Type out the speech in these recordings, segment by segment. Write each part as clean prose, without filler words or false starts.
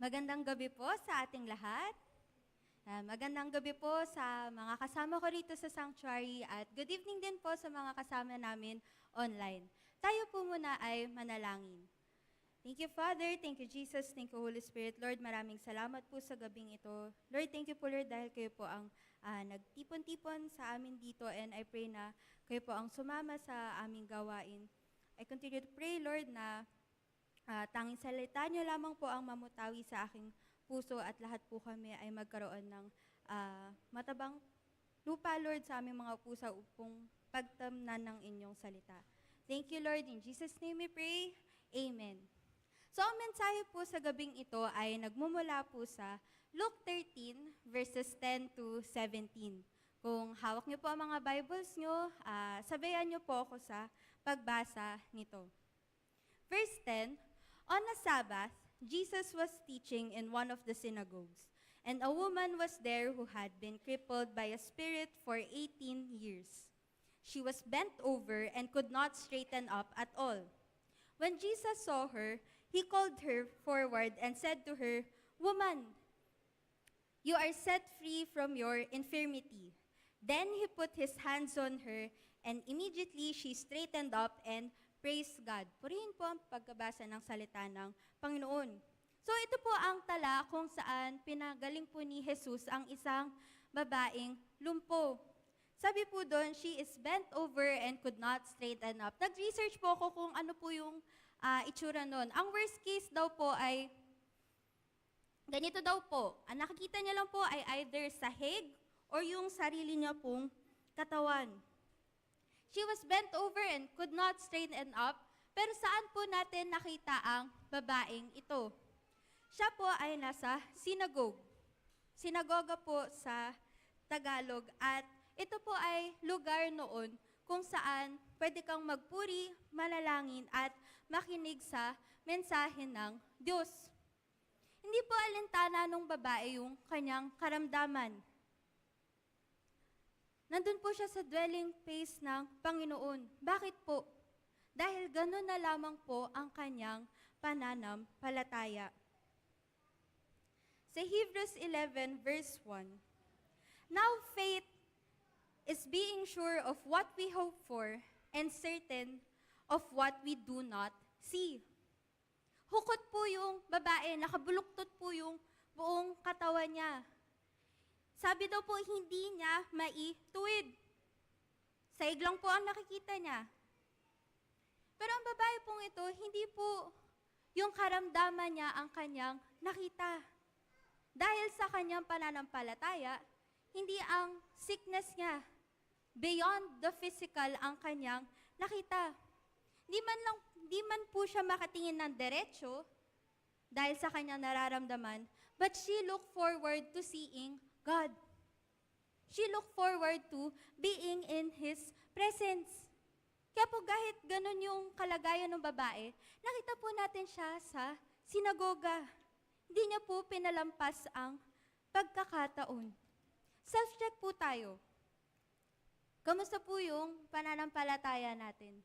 Magandang gabi po sa ating lahat. Magandang gabi po sa mga kasama ko rito sa sanctuary at good evening din po sa mga kasama namin online. Tayo po muna ay manalangin. Thank you, Father. Thank you, Jesus. Thank you, Holy Spirit. Lord, maraming salamat po sa gabing ito. Lord, thank you po, Lord, dahil kayo po ang nagtipon-tipon sa amin dito and I pray na kayo po ang sumama sa aming gawain. I continue to pray, Lord, na tanging salita niyo lamang po ang mamutawi sa aking puso at lahat po kami ay magkaroon ng matabang lupa, Lord, sa aming mga puso upang pagtamnan ng inyong salita. Thank you, Lord. In Jesus' name we pray. Amen. So, ang mensahe po sa gabing ito ay nagmumula po sa Luke 13, verses 10 to 17. Kung hawak niyo po ang mga Bibles niyo, sabayan niyo po ako sa pagbasa nito. Verse 10, on a Sabbath, Jesus was teaching in one of the synagogues, and a woman was there who had been crippled by a spirit for 18 years. She was bent over and could not straighten up at all. When Jesus saw her, he called her forward and said to her, "Woman, you are set free from your infirmity." Then he put his hands on her, and immediately she straightened up and praised God. Purihin po ang pagkabasa ng salita ng Panginoon. So ito po ang tala kung saan pinagaling po ni Jesus ang isang babaeng lumpo. Sabi po doon, she is bent over and could not straighten up. Nag-research po ako kung ano po yung itsura nun. Ang worst case daw po ay ganito daw po. Ang nakikita niya lang po ay either sahig or yung sarili niya pong katawan. She was bent over and could not straighten up. Pero saan po natin nakita ang babaeng ito? Siya po ay nasa synagogue. Sinagoga po sa Tagalog. At ito po ay lugar noon kung saan pwede kang magpuri, manalangin at makinig sa mensahe ng Diyos. Hindi po alintana nung babae yung kanyang karamdaman. Nandun po siya sa dwelling place ng Panginoon. Bakit po? Dahil gano'n na lamang po ang kanyang pananampalataya. Sa Hebrews 11 verse 1, now faith is being sure of what we hope for and certain of what we do not see. Hukot po yung babae, nakabuluktot po yung buong katawan niya. Sabi daw po, hindi niya maituwid. Saig lang po ang nakikita niya. Pero ang babae pong ito, hindi po yung karamdaman niya ang kanyang nakita. Dahil sa kanyang pananampalataya, hindi ang sickness niya, beyond the physical ang kanyang nakita. Di man po siya makatingin ng diretsyo dahil sa kanyang nararamdaman, but she looked forward to seeing God. She looked forward to being in His presence. Kaya po kahit ganun yung kalagayan ng babae, nakita po natin siya sa sinagoga. Hindi niya po pinalampas ang pagkakataon. Self-check po tayo. Kamusta po yung pananampalataya natin?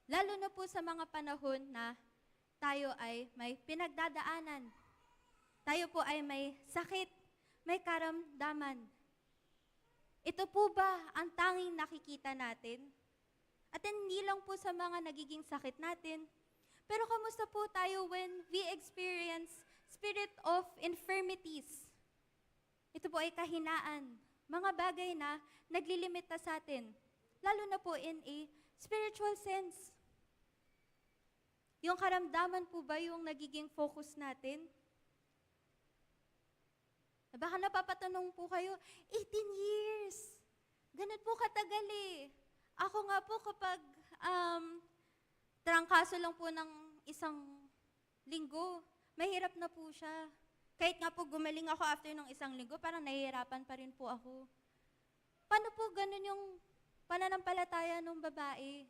Lalo na po sa mga panahon na tayo ay may pinagdadaanan. Tayo po ay may sakit, may karamdaman. Ito po ba ang tanging nakikita natin? At hindi lang po sa mga nagiging sakit natin. Pero kamusta po tayo when we experience spirit of infirmities? Ito po ay kahinaan. Mga bagay na naglilimita sa atin. Lalo na po in a spiritual sense. Yung karamdaman po ba yung nagiging focus natin? Baka napapatanong po kayo, 18 years. Ganun po katagal eh. Ako nga po kapag trangkaso lang po ng isang linggo, mahirap na po siya. Kahit nga po gumaling ako after ng isang linggo, parang nahihirapan pa rin po ako. Paano po ganun yung pananampalataya ng babae?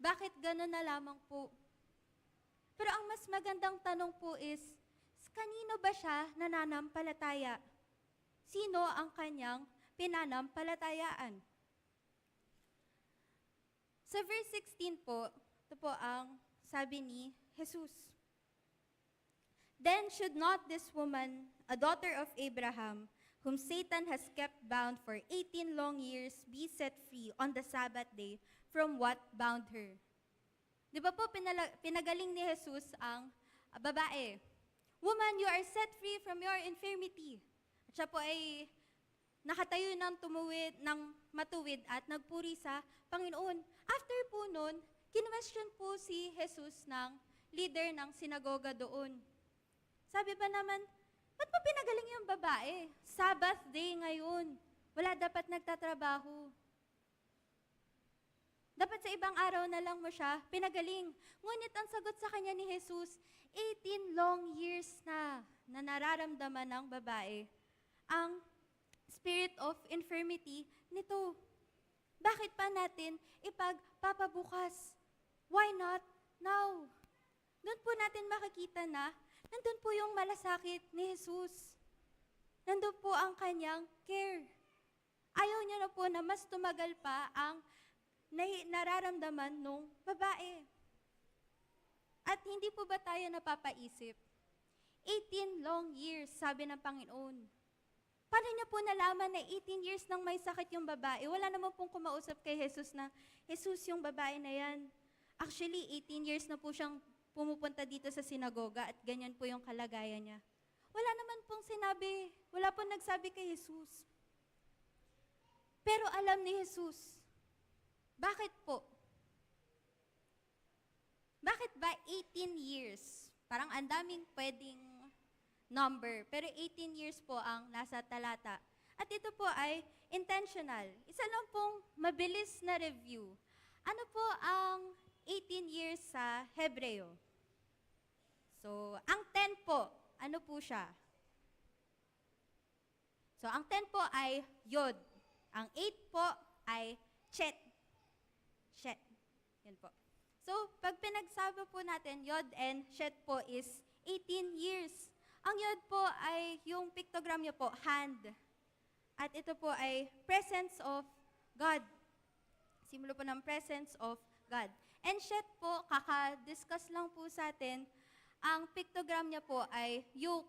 Bakit ganun na lamang po? Pero ang mas magandang tanong po is, kanino ba siya nananampalataya? Sino ang kanyang pinanampalatayaan? Sa verse 16 po, ito po ang sabi ni Jesus. Then should not this woman, a daughter of Abraham, whom Satan has kept bound for 18 long years, be set free on the Sabbath day from what bound her? Di ba po pinagaling ni Jesus ang babae? Woman, you are set free from your infirmity. At siya po ay nakatayo ng matuwid at nagpuri sa Panginoon. After po nun, kinwestiyon po si Jesus ng leader ng sinagoga doon. Sabi ba naman, ba't pa pinagaling yung babae? Sabbath day ngayon. Wala dapat nagtatrabaho. Dapat sa ibang araw na lang mo siya pinagaling. Ngunit ang sagot sa kanya ni Jesus, 18 long years na nararamdaman ng babae ang spirit of infirmity nito. Bakit pa natin ipagpapabukas? Why not now? Doon po natin makikita na nandun po yung malasakit ni Jesus. Nandun po ang kanyang care. Ayaw niya na po na mas tumagal pa ang nararamdaman nung babae. At hindi po ba tayo napapaisip? 18 long years, sabi ng Panginoon. Paano niya po nalaman na 18 years nang may sakit yung babae? Wala naman pong kumausap kay Jesus na, Jesus, yung babae na yan. Actually, 18 years na po siyang pumupunta dito sa sinagoga at ganyan po yung kalagayan niya. Wala naman pong sinabi, wala pong nagsabi kay Jesus. Pero alam ni Jesus, bakit po? Bakit ba 18 years? Parang ang daming pwedeng number, pero 18 years po ang nasa talata. At ito po ay intentional. Isa lang pong mabilis na review. Ano po ang 18 years sa Hebreo? So, ang 10 po, ano po siya? So, ang 10 po ay Yod. Ang 8 po ay Chet. Chet. Yan po. So, pag pinagsama po natin, Yod and Chet po is 18 years. Ang Yod po ay yung pictogram niya po, hand. At ito po ay presence of God. Simbolo po ng presence of God. And Shet po, kaka-discuss lang po sa atin, ang pictogram niya po ay yoke.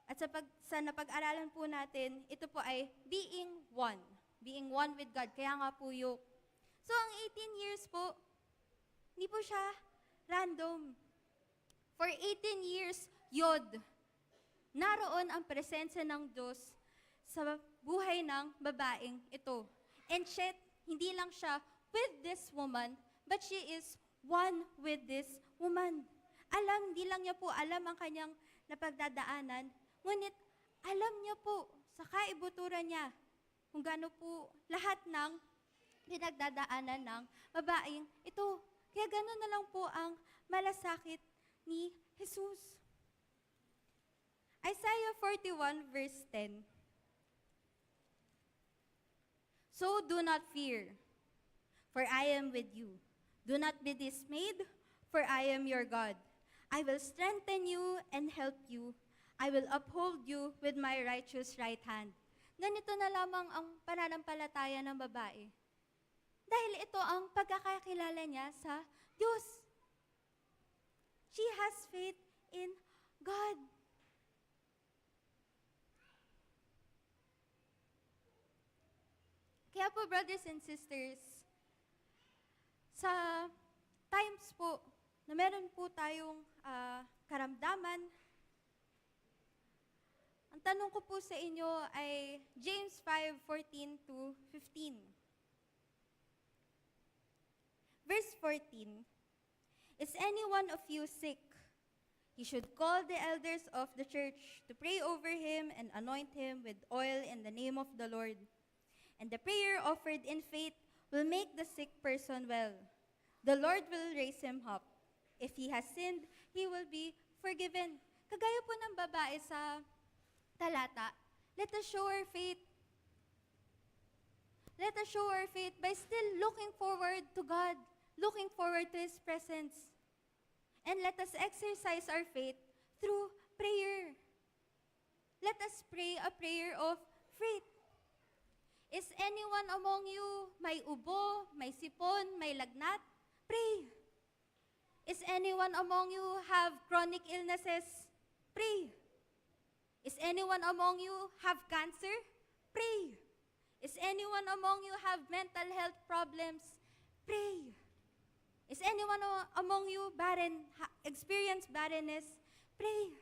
At sa napag-aralan po natin, ito po ay being one. Being one with God. Kaya nga po yoke. So, ang 18 years po, hindi po siya random. For 18 years, Yod, naroon ang presensya ng Diyos sa buhay ng babaeng ito. And Shet, hindi lang siya with this woman, but she is one with this woman. Hindi lang niya po alam ang kanyang napagdadaanan, ngunit alam niya po sa kaibuturan niya kung gaano po lahat ng pinagdadaanan ng babaeng ito. Kaya gano'n na lang po ang malasakit ni Jesus. Isaiah 41 verse 10. So do not fear, for I am with you. Do not be dismayed, for I am your God. I will strengthen you and help you. I will uphold you with my righteous right hand. Ganito na lamang ang pananampalataya ng babae. Dahil ito ang pagkakakilala niya sa Diyos. She has faith in God. Kaya po, brothers and sisters, sa times po na meron po tayong karamdaman, ang tanong ko po sa inyo ay James 5:14 to 15. Verse 14, is any one of you sick? You should call the elders of the church to pray over him and anoint him with oil in the name of the Lord. And the prayer offered in faith will make the sick person well. The Lord will raise him up. If he has sinned, he will be forgiven. Kagaya po ng babae sa talata, let us show our faith. Let us show our faith by still looking forward to God, looking forward to His presence. And let us exercise our faith through prayer. Let us pray a prayer of faith. Is anyone among you may ubo, may sipon, may lagnat? Pray. Is anyone among you have chronic illnesses? Pray. Is anyone among you have cancer? Pray. Is anyone among you have mental health problems? Pray. Is anyone among you experience barrenness? Pray.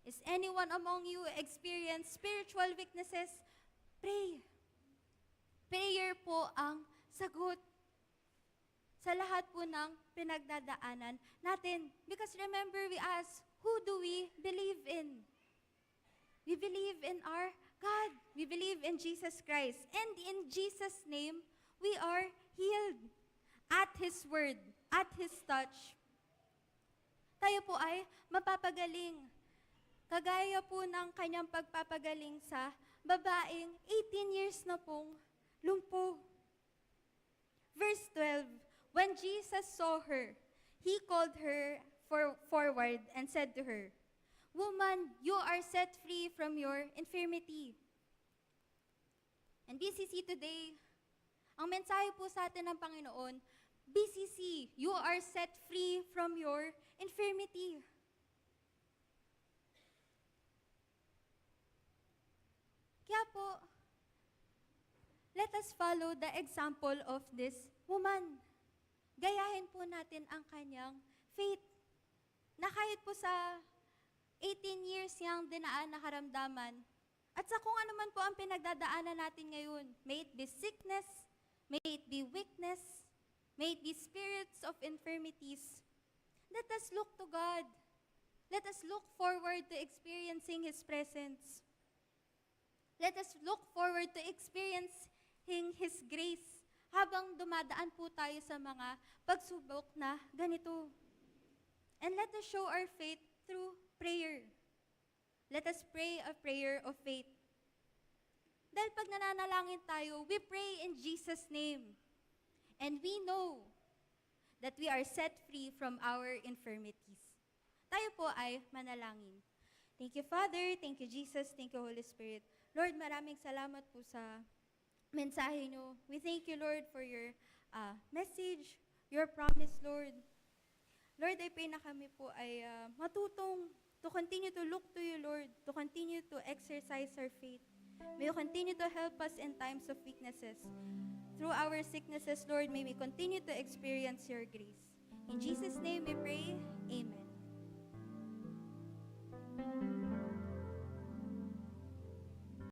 Is anyone among you experience spiritual weaknesses? Pray. Prayer po ang sagot sa lahat po ng pinagdadaanan natin. Because remember, we ask, who do we believe in? We believe in our God. We believe in Jesus Christ. And in Jesus' name, we are healed. At His word, at His touch, tayo po ay mapapagaling. Kagaya po ng kanyang pagpapagaling sa babaeng 18 years na pong lumpo. Verse 12, when Jesus saw her, He called her forward and said to her, "Woman, you are set free from your infirmity." And BCC today, ang mensahe po sa atin ng Panginoon, BCC, you are set free from your infirmity. Kaya po, let us follow the example of this woman. Gayahin po natin ang kanyang faith. Na kahit po sa 18 years niyang dinaan na karamdaman, at sa kung ano man po ang pinagdadaanan natin ngayon, may it be sickness, may it be weakness, may it be spirits of infirmities, let us look to God. Let us look forward to experiencing His presence. Let us look forward to experiencing His grace habang dumadaan po tayo sa mga pagsubok na ganito. And let us show our faith through prayer. Let us pray a prayer of faith. Dahil pag nananalangin tayo, we pray in Jesus' name. And we know that we are set free from our infirmities. Tayo po ay manalangin. Thank you, Father. Thank you, Jesus. Thank you, Holy Spirit. Lord, maraming salamat po sa mensahe nyo. We thank you, Lord, for your message, your promise, Lord. Lord, I pray na kami po ay matutong to continue to look to you, Lord, to continue to exercise our faith. May you continue to help us in times of weaknesses. Through our sicknesses, Lord, may we continue to experience your grace. In Jesus' name we pray, amen.